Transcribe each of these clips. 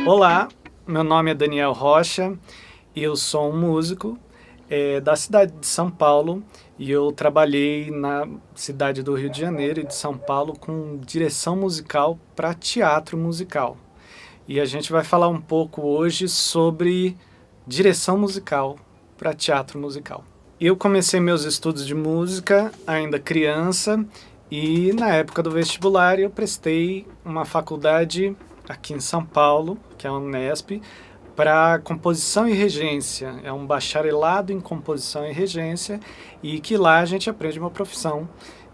Olá, meu nome é Daniel Rocha e eu sou um músico da cidade de São Paulo e eu trabalhei na cidade do Rio de Janeiro e de São Paulo com direção musical para teatro musical. E a gente vai falar um pouco hoje sobre direção musical para teatro musical. Eu comecei meus estudos de música ainda criança e na época do vestibular eu prestei uma faculdade aqui em São Paulo, que é a Unesp, para composição e regência. É um bacharelado em composição e regência e que lá a gente aprende uma profissão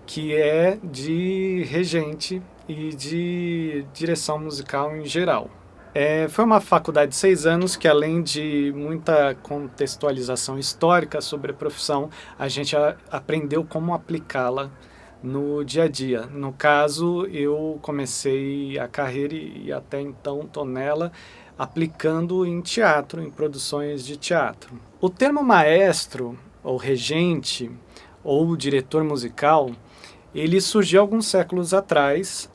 que é de regente e de direção musical em geral. Foi uma faculdade de 6 anos que, além de muita contextualização histórica sobre a profissão, a gente aprendeu como aplicá-la no dia a dia. No caso, eu comecei a carreira e até então estou nela, aplicando em teatro, em produções de teatro. O termo maestro, ou regente, ou diretor musical, ele surgiu alguns séculos atrás,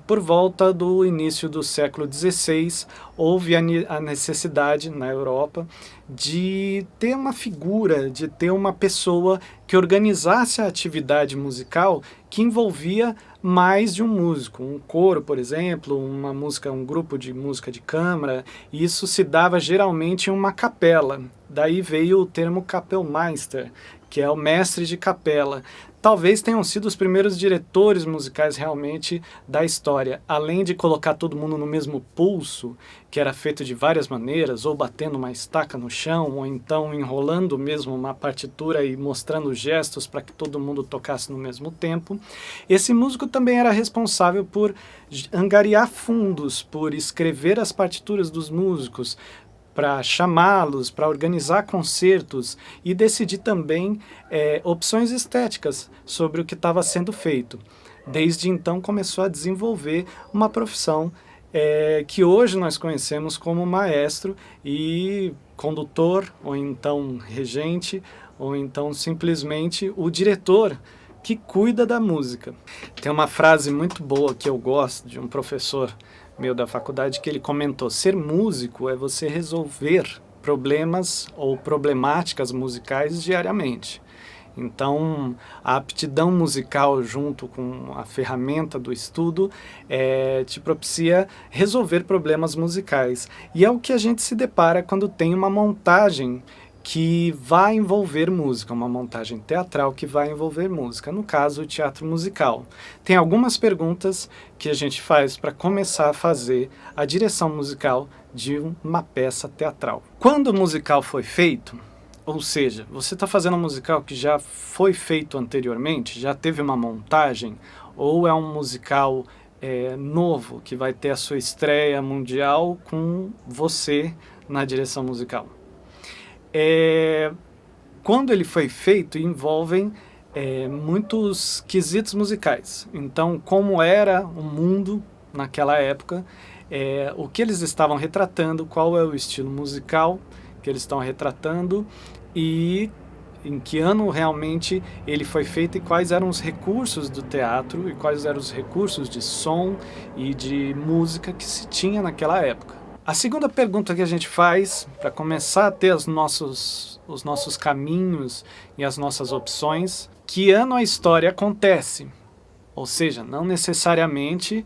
por volta do início do século XVI, houve a necessidade na Europa de ter uma figura, de ter uma pessoa que organizasse a atividade musical que envolvia mais de um músico, um coro, por exemplo, uma música, um grupo de música de câmara. Isso se dava geralmente em uma capela. Daí veio o termo Kapellmeister, que é o mestre de capela. Talvez tenham sido os primeiros diretores musicais realmente da história. Além de colocar todo mundo no mesmo pulso, que era feito de várias maneiras, ou batendo uma estaca no chão, ou então enrolando mesmo uma partitura e mostrando gestos para que todo mundo tocasse no mesmo tempo. Esse músico também era responsável por angariar fundos, por escrever as partituras dos músicos, para chamá-los, para organizar concertos e decidir também opções estéticas sobre o que estava sendo feito. Desde então começou a desenvolver uma profissão que hoje nós conhecemos como maestro e condutor, ou então regente, ou então simplesmente o diretor que cuida da música. Tem uma frase muito boa que eu gosto de um professor meu da faculdade que ele comentou: ser músico é você resolver problemas ou problemáticas musicais diariamente. Então, a aptidão musical junto com a ferramenta do estudo te propicia resolver problemas musicais. E é o que a gente se depara quando tem uma montagem que vai envolver música, uma montagem teatral que vai envolver música, no caso, o teatro musical. Tem algumas perguntas que a gente faz para começar a fazer a direção musical de uma peça teatral. Quando o musical foi feito, ou seja, você está fazendo um musical que já foi feito anteriormente, já teve uma montagem, ou é um musical novo, que vai ter a sua estreia mundial com você na direção musical. Quando ele foi feito, envolvem muitos quesitos musicais. Então, como era o mundo naquela época, o que eles estavam retratando, qual é o estilo musical que eles estão retratando e em que ano realmente ele foi feito e quais eram os recursos do teatro e quais eram os recursos de som e de música que se tinha naquela época. A segunda pergunta que a gente faz, para começar a ter os nossos caminhos e as nossas opções: que ano a história acontece? Ou seja, não necessariamente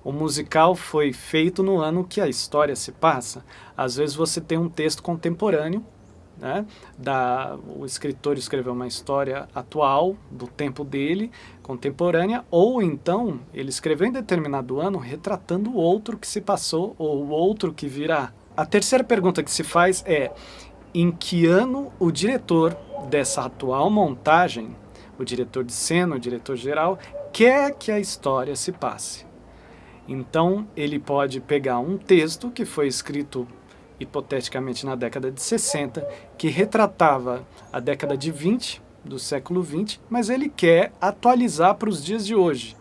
o musical foi feito no ano que a história se passa. Às vezes você tem um texto contemporâneo, né? O escritor escreveu uma história atual, do tempo dele, contemporânea, ou então ele escreveu em determinado ano retratando o outro que se passou ou o outro que virá. A terceira pergunta que se faz é: em que ano o diretor dessa atual montagem, o diretor de cena, o diretor geral, quer que a história se passe? Então ele pode pegar um texto que foi escrito hipoteticamente na década de 60, que retratava a década de 20, do século 20, mas ele quer atualizar para os dias de hoje.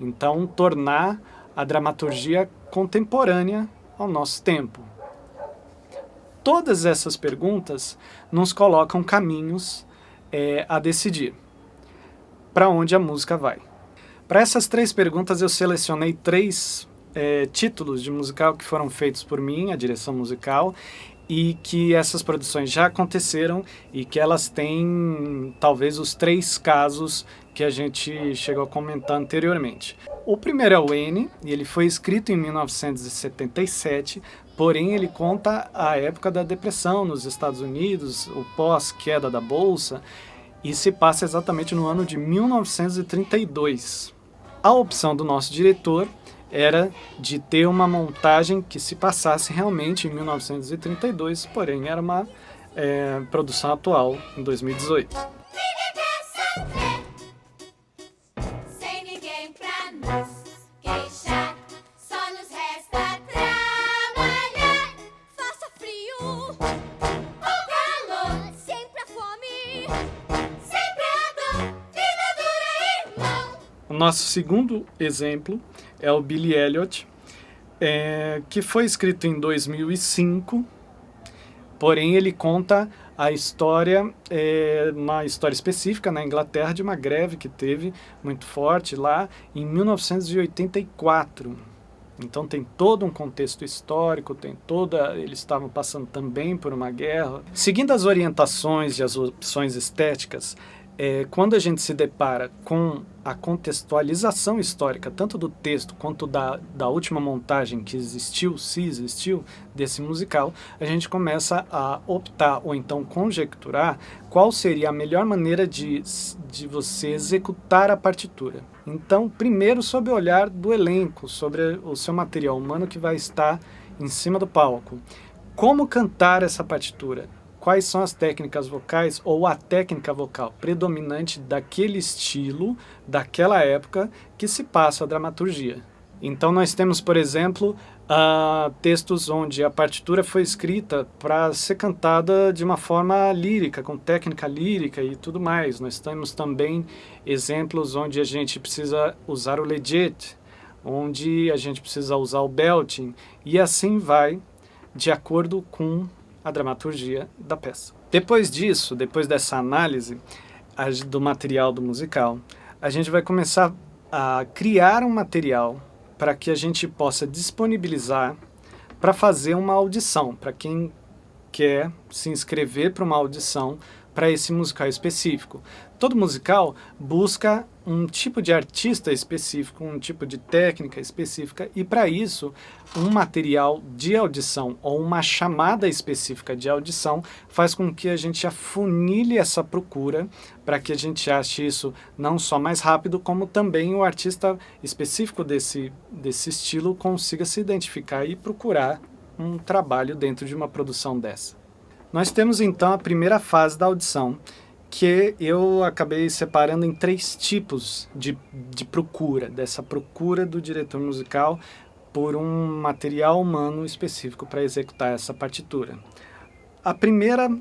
Então, tornar a dramaturgia contemporânea ao nosso tempo. Todas essas perguntas nos colocam caminhos a decidir. Para onde a música vai? Para essas três perguntas eu selecionei três títulos de musical que foram feitos por mim, a direção musical, e que essas produções já aconteceram e que elas têm talvez os 3 casos que a gente chegou a comentar anteriormente. O primeiro é o N, e ele foi escrito em 1977, porém ele conta a época da depressão nos Estados Unidos, o pós-queda da Bolsa, e se passa exatamente no ano de 1932. A opção do nosso diretor era de ter uma montagem que se passasse realmente em 1932, porém era uma produção atual, em 2018. Sem ninguém pra nos queixar, só nos resta trabalhar. Faça frio ou calor, sempre a fome, sempre a dor, vida dura, irmão. O nosso segundo exemplo é o Billy Elliot, que foi escrito em 2005, porém ele conta a história, uma história específica na Inglaterra de uma greve que teve muito forte lá em 1984. Então tem todo um contexto histórico, eles estavam passando também por uma guerra. Seguindo as orientações e as opções estéticas, quando a gente se depara com a contextualização histórica, tanto do texto quanto da última montagem que existiu, se existiu, desse musical, a gente começa a optar ou então conjecturar qual seria a melhor maneira de você executar a partitura. Então, primeiro sob o olhar do elenco, sobre o seu material humano que vai estar em cima do palco. Como cantar essa partitura? Quais são as técnicas vocais ou a técnica vocal predominante daquele estilo, daquela época que se passa a dramaturgia. Então nós temos, por exemplo, textos onde a partitura foi escrita para ser cantada de uma forma lírica, com técnica lírica e tudo mais. Nós temos também exemplos onde a gente precisa usar o legit, onde a gente precisa usar o belting, e assim vai, de acordo com a dramaturgia da peça. Depois disso, depois dessa análise do material do musical, a gente vai começar a criar um material para que a gente possa disponibilizar para fazer uma audição, para quem quer se inscrever para uma audição para esse musical específico. Todo musical busca um tipo de artista específico, um tipo de técnica específica, e para isso um material de audição ou uma chamada específica de audição faz com que a gente afunile essa procura para que a gente ache isso não só mais rápido, como também o artista específico desse estilo consiga se identificar e procurar um trabalho dentro de uma produção dessa. Nós temos então a primeira fase da audição, que eu acabei separando em 3 tipos de procura, dessa procura do diretor musical por um material humano específico para executar essa partitura. A primeira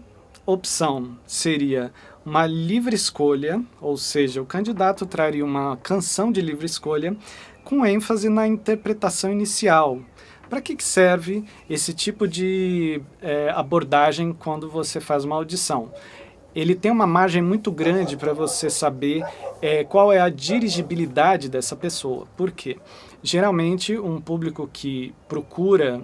opção seria uma livre escolha, ou seja, o candidato traria uma canção de livre escolha com ênfase na interpretação inicial. Para que serve esse tipo de abordagem quando você faz uma audição? Ele tem uma margem muito grande para você saber qual é a dirigibilidade dessa pessoa. Por quê? Geralmente, um público que procura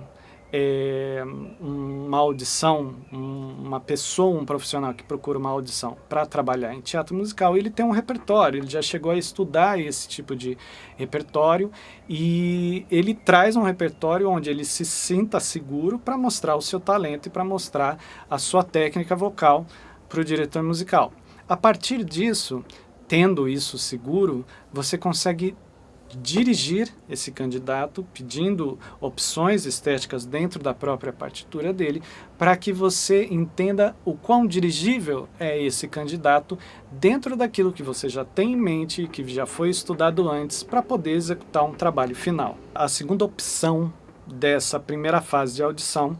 uma audição, uma pessoa, um profissional que procura uma audição para trabalhar em teatro musical, ele tem um repertório, ele já chegou a estudar esse tipo de repertório e ele traz um repertório onde ele se sinta seguro para mostrar o seu talento e para mostrar a sua técnica vocal para o diretor musical. A partir disso, tendo isso seguro, você consegue dirigir esse candidato, pedindo opções estéticas dentro da própria partitura dele, para que você entenda o quão dirigível é esse candidato dentro daquilo que você já tem em mente e que já foi estudado antes para poder executar um trabalho final. A segunda opção dessa primeira fase de audição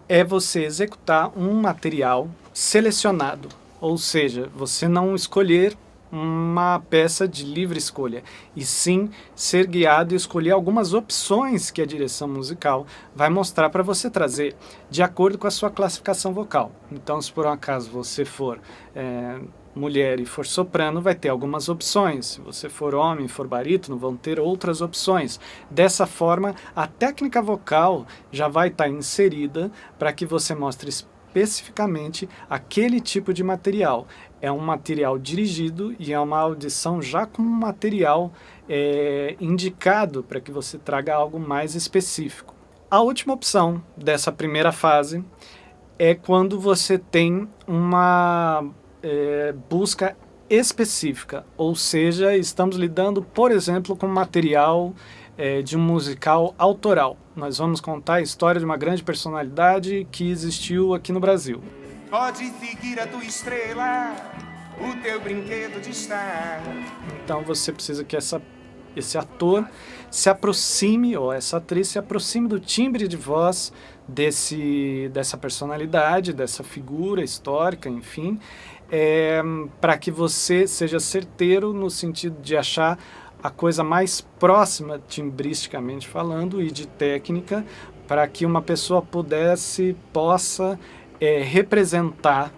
é você executar um material selecionado, ou seja, você não escolher uma peça de livre escolha, e sim ser guiado e escolher algumas opções que a direção musical vai mostrar para você trazer de acordo com a sua classificação vocal. Então, se por um acaso você for mulher e for soprano, vai ter algumas opções. Se você for homem e for barítono, vão ter outras opções. Dessa forma, a técnica vocal já vai estar inserida para que você mostre especificamente aquele tipo de material. É um material dirigido e é uma audição já com um material indicado para que você traga algo mais específico. A última opção dessa primeira fase é quando você tem uma busca específica, ou seja, estamos lidando, por exemplo, com material de um musical autoral. Nós vamos contar a história de uma grande personalidade que existiu aqui no Brasil. Pode seguir a tua estrela, o teu brinquedo de estar. Então você precisa que esse ator se aproxime, ou essa atriz se aproxime do timbre de voz dessa personalidade, dessa figura histórica, enfim, para que você seja certeiro no sentido de achar a coisa mais próxima, timbristicamente falando, e de técnica, para que uma pessoa possa representar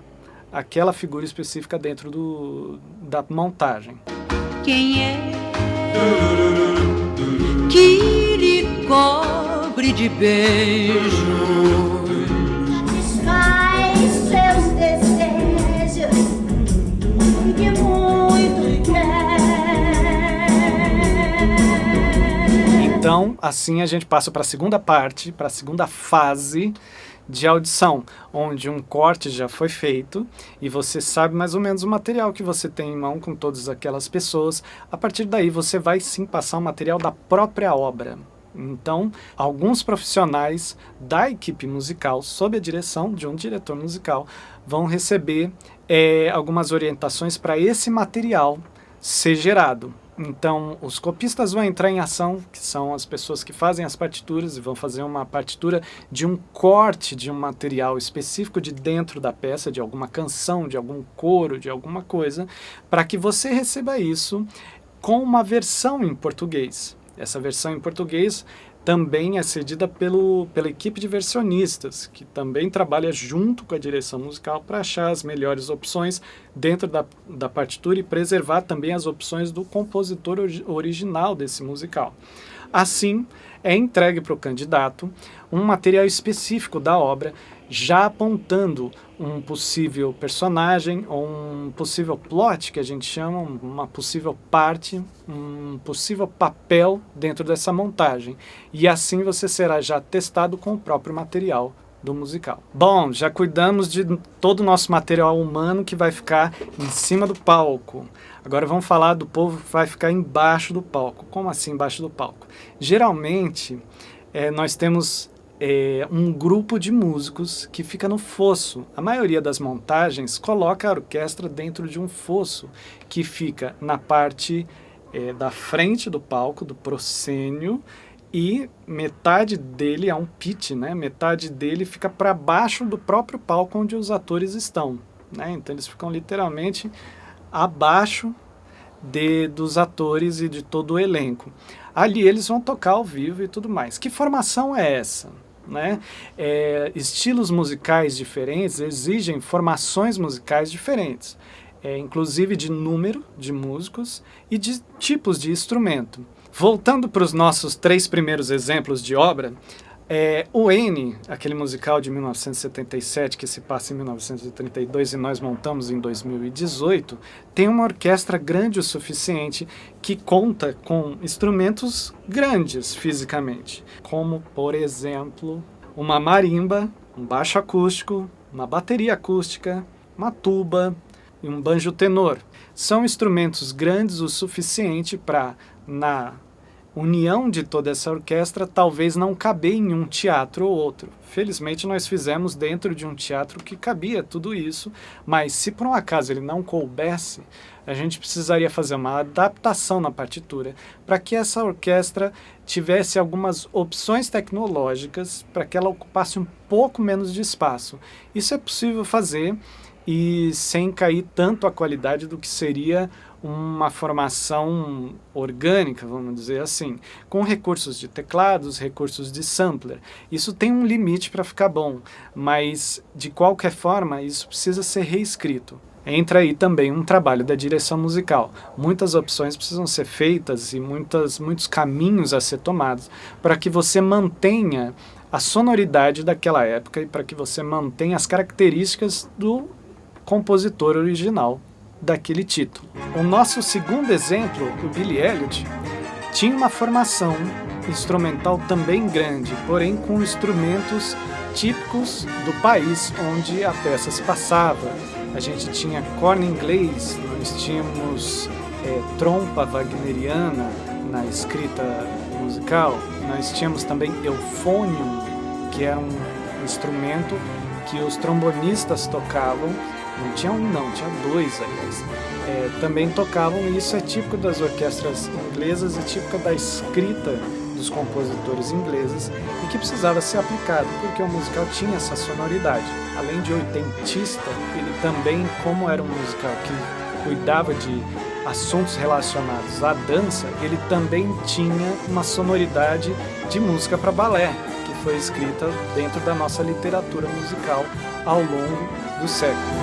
aquela figura específica dentro da montagem. Quem é que lhe cobre de beijos? Desfaz seus desejos que muito quer. Então, assim a gente passa para a segunda parte, para a segunda fase de audição, onde um corte já foi feito e você sabe mais ou menos o material que você tem em mão com todas aquelas pessoas. A partir daí você vai sim passar o material da própria obra. Então, alguns profissionais da equipe musical, sob a direção de um diretor musical, vão receber algumas orientações para esse material ser gerado. Então, os copistas vão entrar em ação, que são as pessoas que fazem as partituras, e vão fazer uma partitura de um corte de um material específico de dentro da peça, de alguma canção, de algum coro, de alguma coisa, para que você receba isso com uma versão em português. Essa versão em português também é cedida pela equipe de versionistas, que também trabalha junto com a direção musical para achar as melhores opções dentro da partitura e preservar também as opções do compositor original desse musical. Assim, é entregue para o candidato um material específico da obra, já apontando um possível personagem ou um possível plot, que a gente chama, uma possível parte, um possível papel dentro dessa montagem. E assim você será já testado com o próprio material do musical. Bom, já cuidamos de todo o nosso material humano que vai ficar em cima do palco. Agora vamos falar do povo que vai ficar embaixo do palco. Como assim embaixo do palco? Geralmente, nós temos um grupo de músicos que fica no fosso. A maioria das montagens coloca a orquestra dentro de um fosso que fica na parte da frente do palco, do proscênio, e metade dele é um pitch, né? Metade dele fica para baixo do próprio palco onde os atores estão, né? Então eles ficam literalmente abaixo dos atores e de todo o elenco. Ali eles vão tocar ao vivo e tudo mais. Que formação é essa? Né? Estilos musicais diferentes exigem formações musicais diferentes, inclusive de número de músicos e de tipos de instrumento. Voltando para os nossos 3 primeiros exemplos de obra, o N, aquele musical de 1977 que se passa em 1932 e nós montamos em 2018, tem uma orquestra grande o suficiente que conta com instrumentos grandes fisicamente, como, por exemplo, uma marimba, um baixo acústico, uma bateria acústica, uma tuba e um banjo tenor. São instrumentos grandes o suficiente para, na união de toda essa orquestra, talvez não caber em um teatro ou outro. Felizmente nós fizemos dentro de um teatro que cabia tudo isso, mas se por um acaso ele não coubesse, a gente precisaria fazer uma adaptação na partitura para que essa orquestra tivesse algumas opções tecnológicas para que ela ocupasse um pouco menos de espaço. Isso é possível fazer e sem cair tanto a qualidade do que seria uma formação orgânica, vamos dizer assim, com recursos de teclados, recursos de sampler. Isso tem um limite para ficar bom, mas de qualquer forma isso precisa ser reescrito. Entra aí também um trabalho da direção musical. Muitas opções precisam ser feitas e muitos caminhos a ser tomados para que você mantenha a sonoridade daquela época e para que você mantenha as características do compositor original daquele título. O nosso segundo exemplo, o Billy Elliot, tinha uma formação instrumental também grande, porém com instrumentos típicos do país onde a peça se passava. A gente tinha corno inglês, nós tínhamos trompa wagneriana na escrita musical, nós tínhamos também eufônio, que era um instrumento que os trombonistas tocavam, não tinha um não, tinha dois, aliás, também tocavam, e isso é típico das orquestras inglesas e típico da escrita dos compositores ingleses e que precisava ser aplicado, porque o musical tinha essa sonoridade. Além de oitentista, ele também, como era um musical que cuidava de assuntos relacionados à dança, ele também tinha uma sonoridade de música para balé, que foi escrita dentro da nossa literatura musical ao longo dos séculos.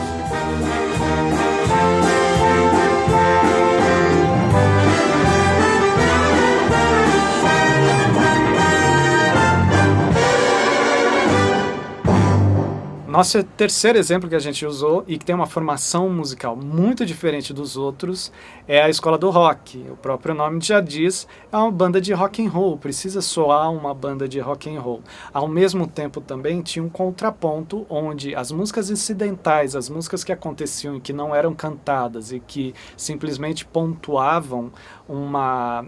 Nosso terceiro exemplo que a gente usou e que tem uma formação musical muito diferente dos outros é a Escola do Rock. O próprio nome já diz, é uma banda de rock and roll, precisa soar uma banda de rock and roll. Ao mesmo tempo também tinha um contraponto onde as músicas incidentais, as músicas que aconteciam e que não eram cantadas e que simplesmente pontuavam uma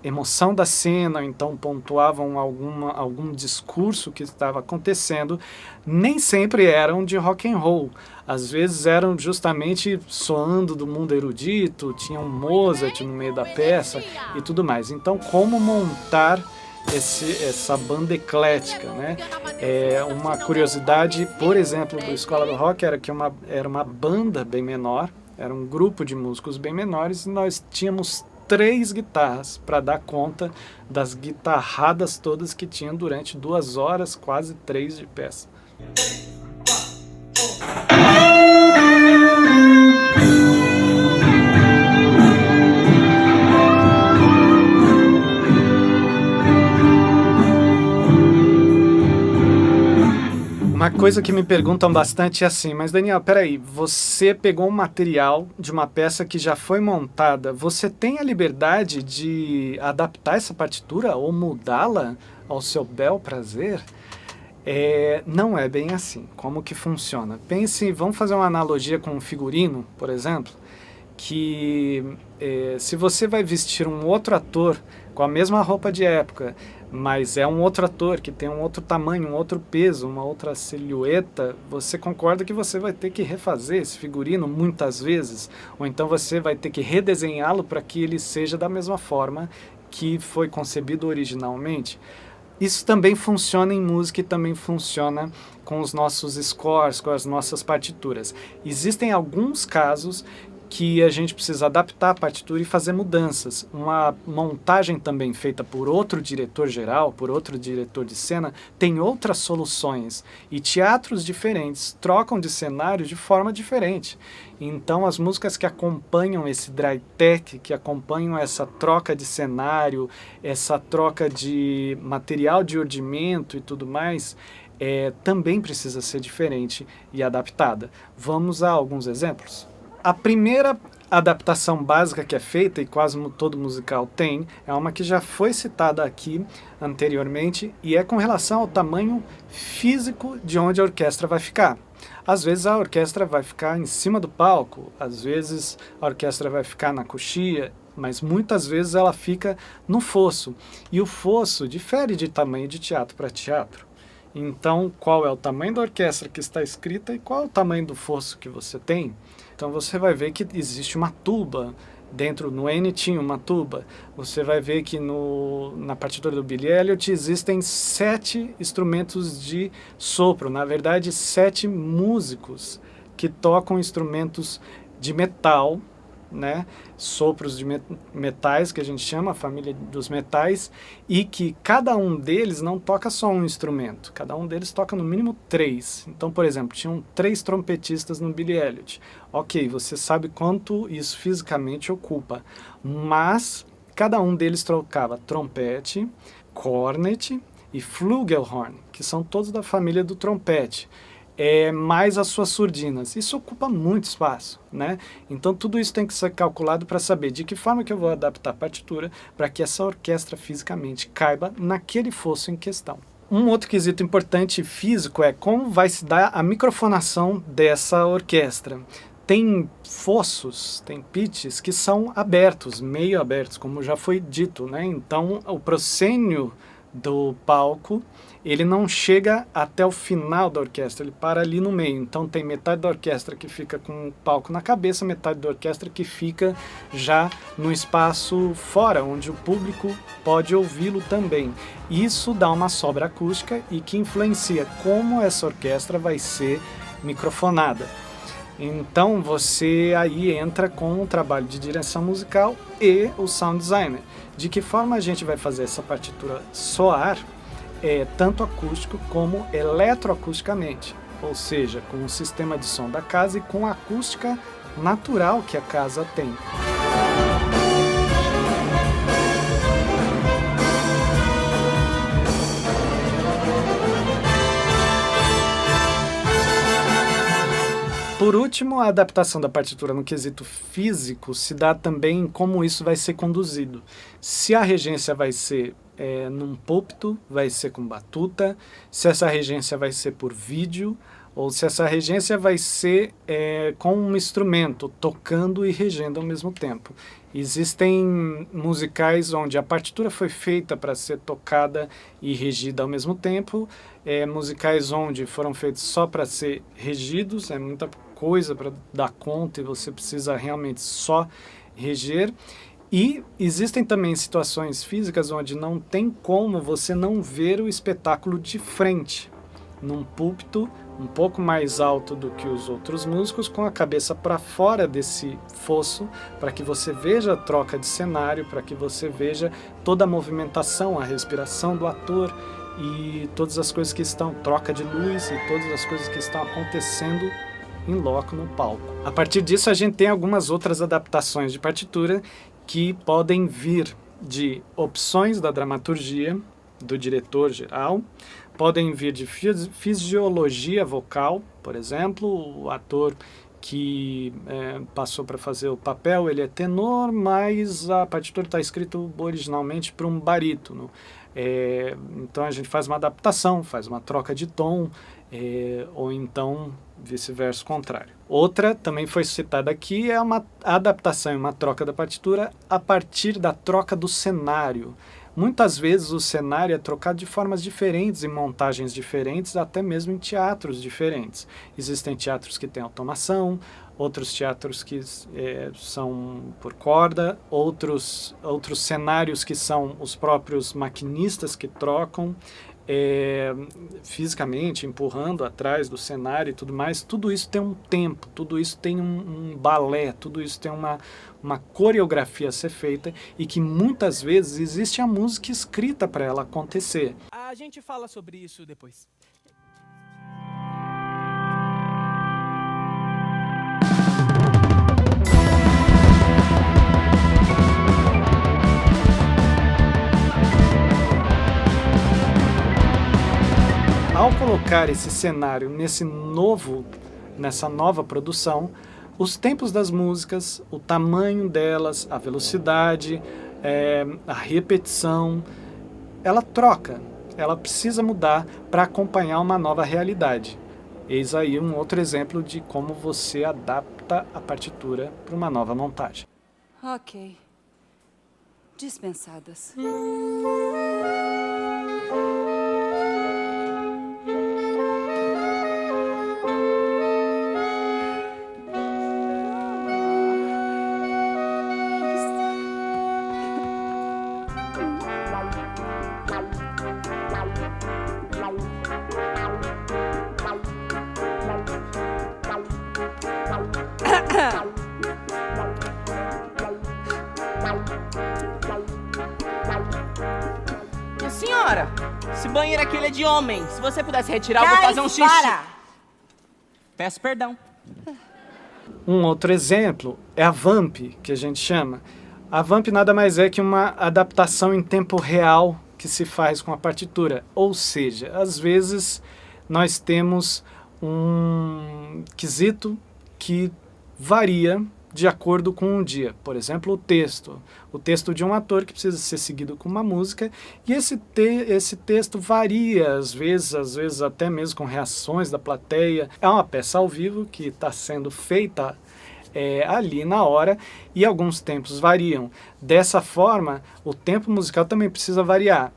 emoção da cena, então pontuavam algum discurso que estava acontecendo, nem sempre eram de rock and roll. Às vezes eram justamente soando do mundo erudito, tinha um Mozart no meio da peça e tudo mais. Então, como montar essa banda eclética, né? Uma curiosidade, por exemplo, do Escola do Rock era que era uma banda bem menor, era um grupo de músicos bem menores, e nós tínhamos 3 guitarras para dar conta das guitarradas todas que tinham durante 2 horas, quase 3 de peça. Uma coisa que me perguntam bastante é assim, mas Daniel, peraí, você pegou um material de uma peça que já foi montada, você tem a liberdade de adaptar essa partitura ou mudá-la ao seu bel prazer? Não é bem assim. Como que funciona? Pense, vamos fazer uma analogia com um figurino, por exemplo, que se você vai vestir um outro ator com a mesma roupa de época, mas é um outro ator que tem um outro tamanho, um outro peso, uma outra silhueta, você concorda que você vai ter que refazer esse figurino muitas vezes, ou então você vai ter que redesenhá-lo para que ele seja da mesma forma que foi concebido originalmente. Isso também funciona em música e também funciona com os nossos scores, com as nossas partituras. Existem alguns casos que a gente precisa adaptar a partitura e fazer mudanças. Uma montagem também feita por outro diretor geral, por outro diretor de cena, tem outras soluções. E teatros diferentes trocam de cenário de forma diferente. Então as músicas que acompanham esse dry tech, que acompanham essa troca de cenário, essa troca de material de ordimento e tudo mais, também precisa ser diferente e adaptada. Vamos a alguns exemplos? A primeira adaptação básica que é feita, e quase todo musical tem, é uma que já foi citada aqui anteriormente, e é com relação ao tamanho físico de onde a orquestra vai ficar. Às vezes a orquestra vai ficar em cima do palco, às vezes a orquestra vai ficar na coxia, mas muitas vezes ela fica no fosso. E o fosso difere de tamanho de teatro para teatro. Então, qual é o tamanho da orquestra que está escrita e qual é o tamanho do fosso que você tem? Então você vai ver que existe uma tuba, no N tinha uma tuba. Você vai ver que na partitura do Billy Elliot existem 7 instrumentos de sopro, na verdade 7 músicos que tocam instrumentos de metal né? Sopros de metais, que a gente chama, a família dos metais, e que cada um deles não toca só um instrumento, cada um deles toca no mínimo 3. Então, por exemplo, tinham 3 trompetistas no Billy Elliot. Ok, você sabe quanto isso fisicamente ocupa, mas cada um deles tocava trompete, cornet e flugelhorn, que são todos da família do trompete. Mais as suas surdinas. Isso ocupa muito espaço, né? Então tudo isso tem que ser calculado para saber de que forma que eu vou adaptar a partitura para que essa orquestra fisicamente caiba naquele fosso em questão. Um outro quesito importante físico é como vai se dar a microfonação dessa orquestra. Tem fossos, tem pitches que são abertos, meio abertos, como já foi dito, né? Então o proscênio do palco, ele não chega até o final da orquestra, ele para ali no meio. Então tem metade da orquestra que fica com o palco na cabeça, metade da orquestra que fica já no espaço fora, onde o público pode ouvi-lo também. Isso dá uma sobra acústica e que influencia como essa orquestra vai ser microfonada. Então você aí entra com o trabalho de direção musical e o sound designer. De que forma a gente vai fazer essa partitura soar, tanto acústico como eletroacusticamente, ou seja, com o sistema de som da casa e com a acústica natural que a casa tem. Por último, a adaptação da partitura no quesito físico se dá também em como isso vai ser conduzido. Se a regência vai ser num púlpito, vai ser com batuta, se essa regência vai ser por vídeo, ou se essa regência vai ser com um instrumento, tocando e regendo ao mesmo tempo. Existem musicais onde a partitura foi feita para ser tocada e regida ao mesmo tempo, musicais onde foram feitos só para ser regidos, é muita coisa para dar conta e você precisa realmente só reger. E existem também situações físicas onde não tem como você não ver o espetáculo de frente, num púlpito um pouco mais alto do que os outros músicos, com a cabeça para fora desse fosso, para que você veja a troca de cenário, para que você veja toda a movimentação, a respiração do ator e todas as coisas que estão, troca de luz e todas as coisas que estão acontecendo em loco no palco. A partir disso a gente tem algumas outras adaptações de partitura que podem vir de opções da dramaturgia, do diretor geral, podem vir de fisiologia vocal, por exemplo, o ator que passou para fazer o papel, ele é tenor, mas a partitura está escrita originalmente para um barítono. Então a gente faz uma adaptação, faz uma troca de tom, ou então vice-versa, contrário. Outra, também foi citada aqui, é uma adaptação e uma troca da partitura a partir da troca do cenário. Muitas vezes o cenário é trocado de formas diferentes, em montagens diferentes, até mesmo em teatros diferentes. Existem teatros que têm automação, outros teatros que são por corda, outros cenários que são os próprios maquinistas que trocam, fisicamente, empurrando atrás do cenário e tudo mais. Tudo isso tem um tempo, tudo isso tem um balé, tudo isso tem uma coreografia a ser feita e que muitas vezes existe a música escrita para ela acontecer. A gente fala sobre isso depois. Ao colocar esse cenário nessa nova produção, os tempos das músicas, o tamanho delas, a velocidade, a repetição, ela troca, ela precisa mudar para acompanhar uma nova realidade. Eis aí um outro exemplo de como você adapta a partitura para uma nova montagem. Ok. Dispensadas. Senhora, esse banheiro aqui ele é de homem. Se você pudesse retirar, eu vou Cai fazer um xixi. fora. Peço perdão. Um outro exemplo é a VAMP, que a gente chama. A VAMP nada mais é que uma adaptação em tempo real que se faz com a partitura. Ou seja, às vezes nós temos um quesito que varia de acordo com um dia. Por exemplo, o texto de um ator que precisa ser seguido com uma música, e esse texto varia, às vezes até mesmo com reações da plateia. É uma peça ao vivo que está sendo feita ali na hora, e alguns tempos variam. Dessa forma, o tempo musical também precisa variar.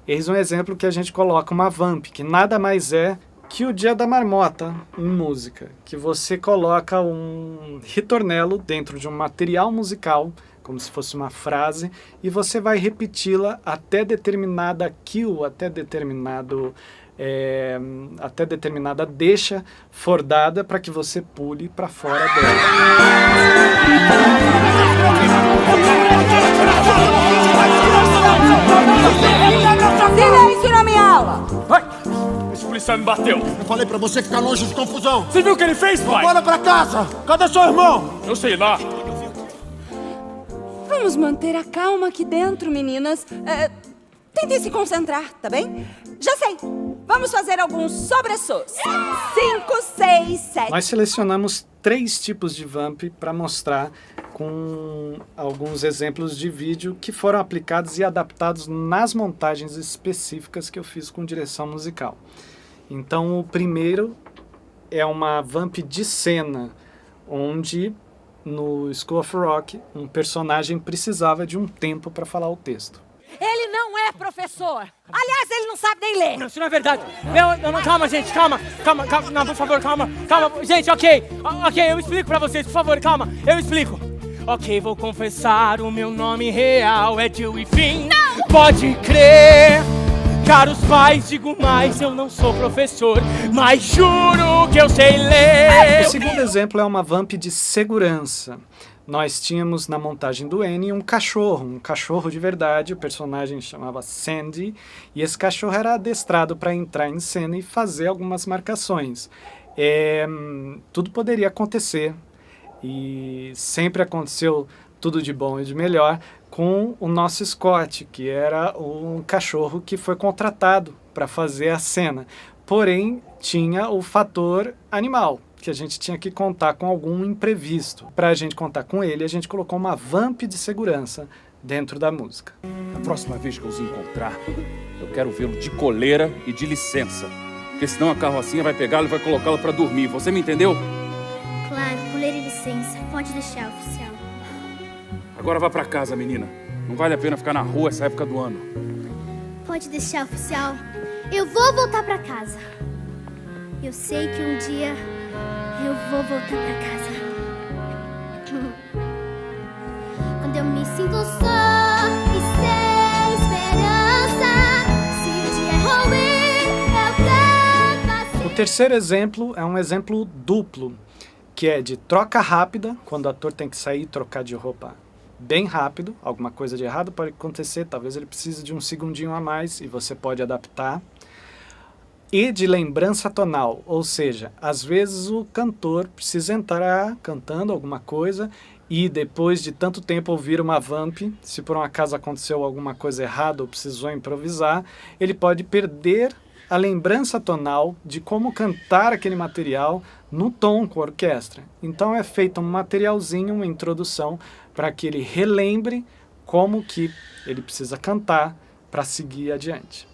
Eis um exemplo que a gente coloca uma VAMP, que nada mais é que o Dia da Marmota em música, que você coloca um ritornelo dentro de um material musical, como se fosse uma frase, e você vai repeti-la até determinada cue, até determinada deixa for dada para que você pule para fora dela. Silêncio na minha aula! Esse policial me bateu. Eu falei pra você ficar longe de confusão. Você viu o que ele fez, pai? Bora pra casa! Cadê seu irmão? Eu sei lá. Vamos manter a calma aqui dentro, meninas. Tentem se concentrar, tá bem? Já sei! Vamos fazer alguns sobressos. 5, 6, 7. Nós selecionamos 3 tipos de VAMP para mostrar com alguns exemplos de vídeo que foram aplicados e adaptados nas montagens específicas que eu fiz com direção musical. Então, o primeiro é uma VAMP de cena, onde no School of Rock um personagem precisava de um tempo para falar o texto. Ele não é professor. Aliás, ele não sabe nem ler. Não, isso não é verdade. Não, calma, gente, calma. Não, por favor, calma. Gente, ok, eu explico pra vocês, por favor, calma. Eu explico. Ok, vou confessar, o meu nome real é Dewey Finn. Não! Pode crer. Caros pais, digo mais, eu não sou professor, mas juro que eu sei ler. O segundo exemplo é uma VAMP de segurança. Nós tínhamos na montagem do N um cachorro de verdade, o personagem chamava Sandy, e esse cachorro era adestrado para entrar em cena e fazer algumas marcações. Tudo poderia acontecer, e sempre aconteceu tudo de bom e de melhor com o nosso Scott, que era um cachorro que foi contratado para fazer a cena. Porém, tinha o fator animal, que a gente tinha que contar com algum imprevisto. Para a gente contar com ele, a gente colocou uma VAMP de segurança dentro da música. A próxima vez que eu os encontrar, eu quero vê-lo de coleira e de licença. Porque senão a carrocinha vai pegá-lo e vai colocá-lo para dormir. Você me entendeu? Claro, coleira e licença. Pode deixar, oficial. Agora vá para casa, menina. Não vale a pena ficar na rua essa época do ano. Pode deixar, oficial. Eu vou voltar pra casa. Eu sei que um dia eu vou voltar pra casa. Quando eu me sinto só e sem esperança, se o dia é ruim, eu canto assim. O terceiro exemplo é um exemplo duplo, que é de troca rápida, quando o ator tem que sair e trocar de roupa bem rápido. Alguma coisa de errado pode acontecer, talvez ele precise de um segundinho a mais e você pode adaptar. E de lembrança tonal, ou seja, às vezes o cantor precisa entrar cantando alguma coisa e depois de tanto tempo ouvir uma VAMP, se por um acaso aconteceu alguma coisa errada ou precisou improvisar, ele pode perder a lembrança tonal de como cantar aquele material no tom com a orquestra. Então é feito um materialzinho, uma introdução, para que ele relembre como que ele precisa cantar para seguir adiante.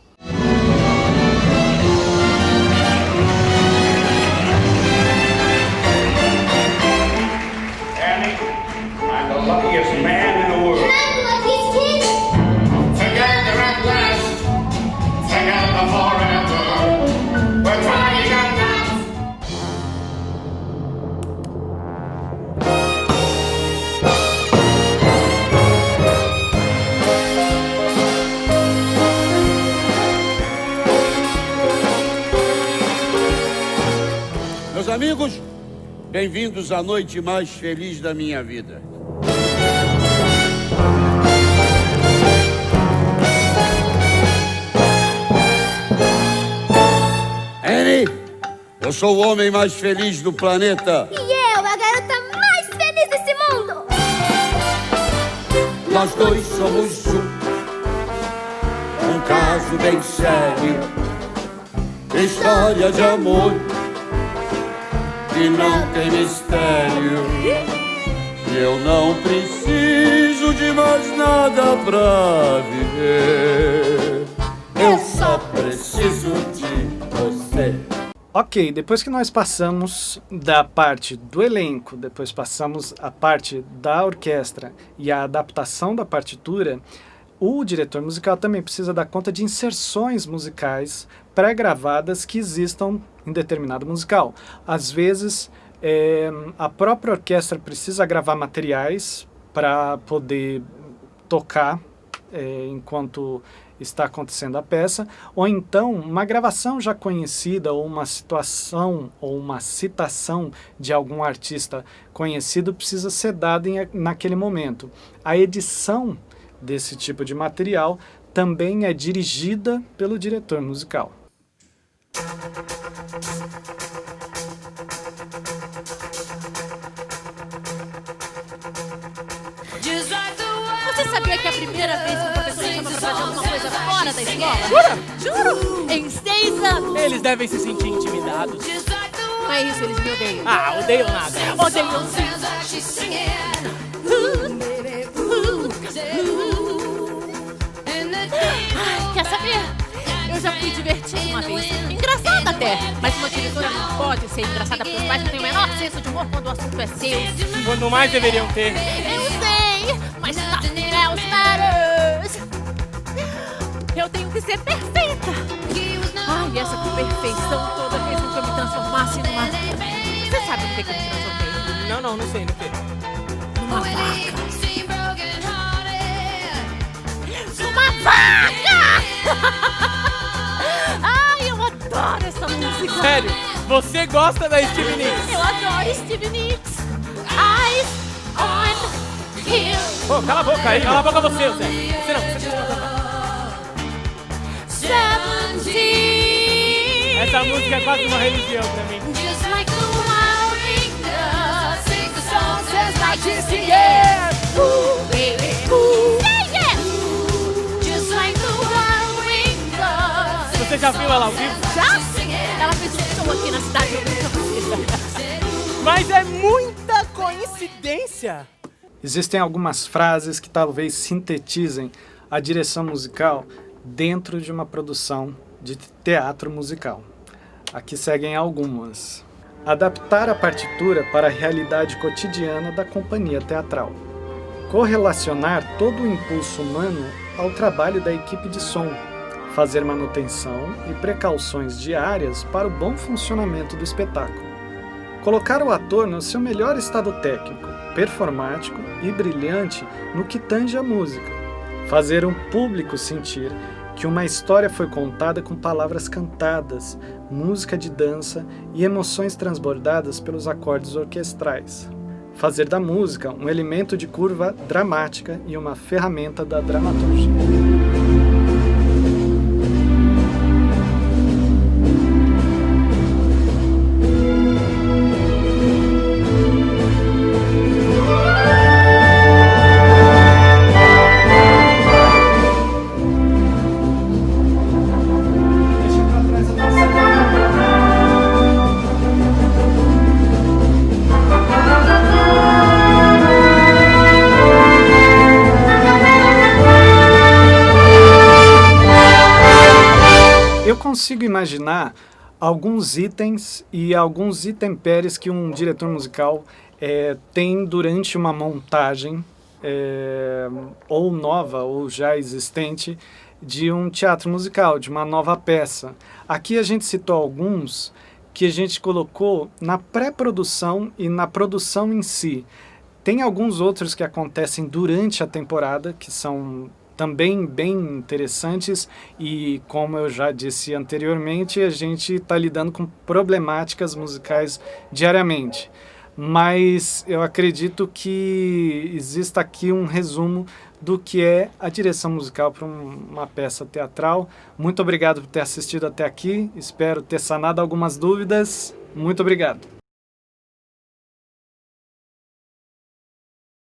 I'm the luckiest man in the world. I'm the luckiest kid. Forget the red last, forget the forever. We're trying at last. Meus amigos, bem-vindos à noite mais feliz da minha vida. Eu sou o homem mais feliz do planeta. E eu, a garota mais feliz desse mundo. Nós dois somos um caso bem sério. História de amor que não tem mistério. E eu não preciso de mais nada pra viver. Eu só preciso de você. Ok, depois que nós passamos da parte do elenco, depois passamos a parte da orquestra e a adaptação da partitura, o diretor musical também precisa dar conta de inserções musicais pré-gravadas que existam em determinado musical. Às vezes, a própria orquestra precisa gravar materiais para poder tocar enquanto está acontecendo a peça, ou então uma gravação já conhecida, ou uma situação, ou uma citação de algum artista conhecido precisa ser dada naquele momento. A edição desse tipo de material também é dirigida pelo diretor musical. Você sabia que é a primeira vez que o professor chama pra fazer alguma coisa fora da escola? Juro! Em 6 anos! Eles devem se sentir intimidados. Não é isso, eles me odeiam. Ah, odeiam nada. Odeiam sim. Ai, quer saber? Eu já fui divertida uma vez. Engraçada até. Mas uma diretora não pode ser engraçada porque os pais não têm o menor senso de humor quando o assunto é seu. Quando mais deveriam ter. Eu sei, mas nothing else matters. Eu tenho que ser perfeita. Ai, essa perfeição toda fez com que eu me transformasse numa... Você sabe no que eu me transformei? Não sei no que. Numa vaca. Numa vaca! Ai, eu adoro essa música. Sério? Você gosta da Stevie Nicks? Eu adoro Stevie Nicks. Eyes on him. Pô, cala a boca aí. Cala a boca você, Zé. Você não. Essa música é quase uma religião pra mim. Just like the wild window, sing the song says like this, yeah. Ooh, baby, ooh, yeah. Just like the wild window. Você já viu ela ao vivo? Já? Ela fez um show aqui na cidade, eu nunca fui. Mas é muita coincidência. Existem algumas frases que talvez sintetizem a direção musical dentro de uma produção de teatro musical. Aqui seguem algumas. Adaptar a partitura para a realidade cotidiana da companhia teatral. Correlacionar todo o impulso humano ao trabalho da equipe de som. Fazer manutenção e precauções diárias para o bom funcionamento do espetáculo. Colocar o ator no seu melhor estado técnico, performático e brilhante no que tange a música. Fazer um público sentir que uma história foi contada com palavras cantadas, música de dança e emoções transbordadas pelos acordes orquestrais. Fazer da música um elemento de curva dramática e uma ferramenta da dramaturgia. Eu consigo imaginar alguns itens e alguns intempéries que um diretor musical tem durante uma montagem ou nova ou já existente de um teatro musical, de uma nova peça. Aqui a gente citou alguns que a gente colocou na pré-produção e na produção em si. Tem alguns outros que acontecem durante a temporada, que são também bem interessantes e, como eu já disse anteriormente, a gente está lidando com problemáticas musicais diariamente. mas eu acredito que exista aqui um resumo do que é a direção musical para uma peça teatral. Muito obrigado por ter assistido até aqui, espero ter sanado algumas dúvidas. Muito obrigado.